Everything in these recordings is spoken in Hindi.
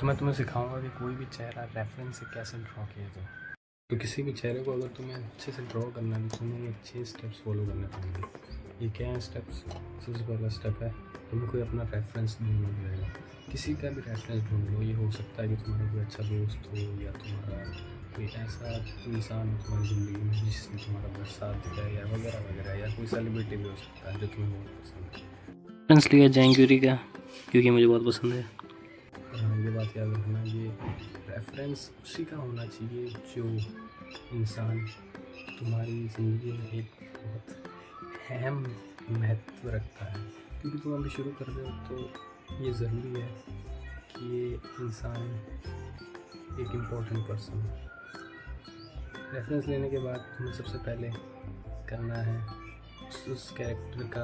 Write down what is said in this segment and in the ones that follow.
तो मैं तुम्हें सिखाऊंगा कि कोई भी चेहरा रेफरेंस से कैसे ड्रॉ किया जाए। तो किसी भी चेहरे को अगर तुम्हें अच्छे से ड्रॉ करना है तो तुम्हें ये 6 स्टेप्स फॉलो करने पड़ेंगे। ये क्या है स्टेप्स? सबसे पहला स्टेप है तुम्हें कोई अपना रेफरेंस ढूंढना पड़ेगा। किसी का भी रेफरेंस ढूंढ लो। ये हो सकता है कि तुम्हारा कोई अच्छा दोस्त हो या तुम्हारा कोई ऐसा इंसान हो तुम्हारी ज़िंदगी में जिसने तुम्हारा बहुत साथ दिया या वगैरह वगैरह, या कोई सेलिब्रिटी भी हो सकता है जो तुम्हें बहुत पसंद है। रेफरेंस लिया जैंक्यूरी का क्योंकि मुझे बहुत पसंद है। हाँ, ये बात याद रखना, ये रेफरेंस उसी का होना चाहिए जो इंसान तुम्हारी ज़िंदगी में एक बहुत अहम महत्व रखता है। क्योंकि तुम अभी शुरू कर रहे हो तो ये ज़रूरी है कि ये इंसान एक इम्पोर्टेंट पर्सन है। रेफरेंस लेने के बाद तुम्हें सबसे पहले करना है उस कैरेक्टर का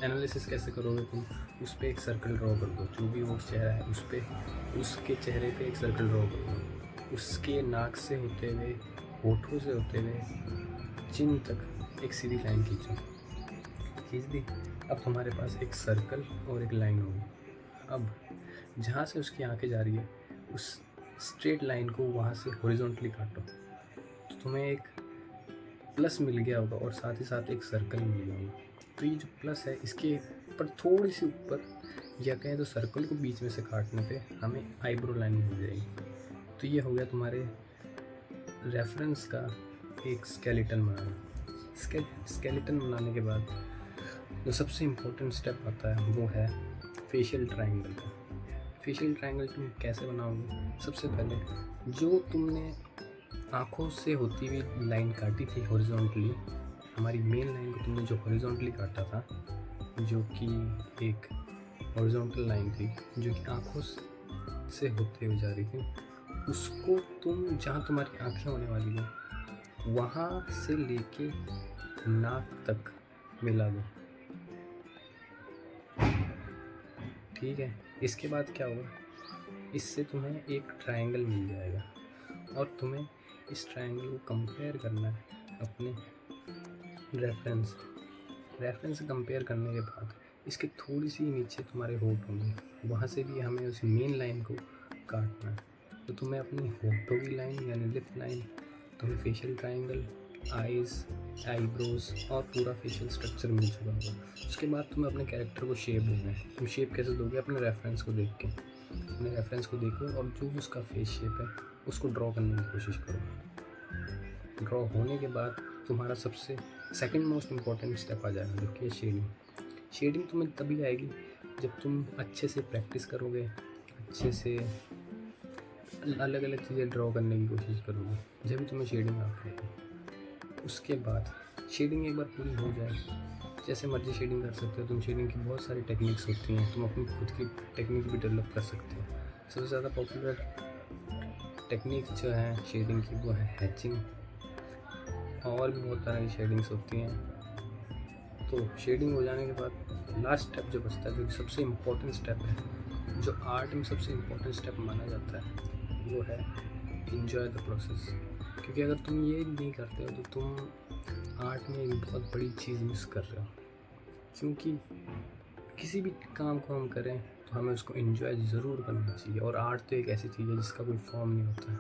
एनालिसिस कैसे करोगे तुम? उस पर एक सर्कल ड्रॉ कर दो। जो भी वो चेहरा है उस पर, उसके चेहरे पे एक सर्कल ड्रॉ कर दो। उसके नाक से होते हुए, होठों से होते हुए चिन तक एक सीधी लाइन खींच दी। अब तुम्हारे पास एक सर्कल और एक लाइन होगी। अब जहाँ से उसकी आंखें जा रही है उस स्ट्रेट लाइन को वहाँ से हॉरिजॉन्टली काटो तो तुम्हें एक प्लस मिल गया होगा और साथ ही साथ एक सर्कल मिल गया होगा। तो ये जो प्लस है इसके ऊपर थोड़ी सी ऊपर, या कहें तो सर्कल को बीच में से काटने पे हमें आईब्रो लाइन मिल जाएगी। तो ये हो गया तुम्हारे रेफरेंस का एक स्केलेटन बनाना। स्केलेटन बनाने के बाद जो सबसे इम्पोर्टेंट स्टेप आता है वो है फेशियल ट्रायंगल का। फेशियल ट्रायंगल तुम कैसे बनाओगे? सबसे पहले जो तुमने आँखों से होती हुई लाइन काटी थी हॉरिजॉन्टली, हमारी मेन लाइन को तुमने जो हॉरिजॉन्टली काटा था, जो कि एक हॉरिजॉन्टल लाइन थी जो कि आँखों से होते हुए जा रही थी, उसको तुम जहाँ तुम्हारी आँखें होने वाली हो वहाँ से लेके नाक तक मिला दो। ठीक है, इसके बाद क्या होगा, इससे तुम्हें एक ट्रायंगल मिल जाएगा और तुम्हें इस ट्रायंगल को कंपेयर करना है अपने रेफरेंस से कंपेयर करने के बाद इसके थोड़ी सी नीचे तुम्हारे होठ होंगे, वहाँ से भी हमें उस मेन लाइन को काटना है। तो तुम्हें अपनी होठों की लाइन यानी लिप लाइन, तुम्हें फेशियल ट्रायंगल, आईज़, आईब्रोज और पूरा फेशियल स्ट्रक्चर मिल चुका होगा। उसके बाद तुम्हें अपने कैरेक्टर को शेप देना है। तुम शेप कैसे दोगे? अपने रेफरेंस को देख के। अपने रेफरेंस को देखो और जो भी उसका फेस शेप है उसको ड्रॉ करने की कोशिश करो। ड्रॉ होने के बाद तुम्हारा सबसे सेकंड मोस्ट इम्पॉर्टेंट स्टेप आ जाएगा जो कि है शेडिंग। शेडिंग तुम्हें तभी आएगी जब तुम अच्छे से प्रैक्टिस करोगे, अच्छे से अलग अलग चीज़ें ड्रॉ करने की कोशिश करोगे, जब भी तुम्हें शेडिंग आ पाएगी। उसके बाद शेडिंग एक बार पूरी हो जाए, जैसे मर्जी शेडिंग कर सकते हो तुम। शेडिंग की बहुत सारी टेक्निक्स होती हैं, तुम अपनी खुद की टेक्निक भी डेवलप कर सकते हो। सबसे ज़्यादा पॉपुलर टेक्निक जो है शेडिंग की वो है हैचिंग, और भी बहुत तरह की शेडिंग्स होती हैं। तो शेडिंग हो जाने के बाद लास्ट स्टेप जो बचता है, जो कि सबसे इम्पोर्टेंट स्टेप है, जो आर्ट में सबसे इम्पोर्टेंट स्टेप माना जाता है, वो है इन्जॉय द प्रोसेस। क्योंकि अगर तुम ये नहीं करते हो तो तुम आर्ट में एक बहुत बड़ी चीज़ मिस कर रहे हो। क्योंकि किसी भी काम को हम करें तो हमें उसको एंजॉय ज़रूर करना चाहिए। और आर्ट तो एक ऐसी चीज़ है जिसका कोई फॉर्म नहीं होता है।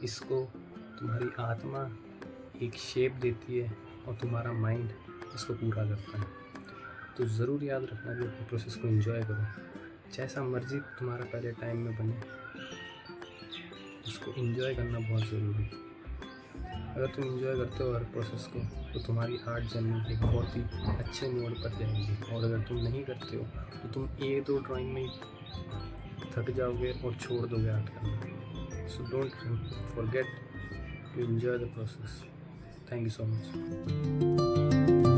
इसको तुम्हारी आत्मा एक शेप देती है और तुम्हारा माइंड इसको पूरा करता है। तो ज़रूर याद रखना कि अपने प्रोसेस को एंजॉय करो, जैसा मर्जी तुम्हारा पहले टाइम में बने, उसको एंजॉय करना बहुत ज़रूरी है। अगर तुम एंजॉय करते हो हर प्रोसेस को तो तुम्हारी आर्ट जर्नी एक बहुत ही अच्छे मोड पर जाएगी। और अगर तुम नहीं करते हो तो तुम एक दो ड्राइंग में थक जाओगे और छोड़ दोगे आर्ट करना। So don't forget to enjoy the process. Thank you so much.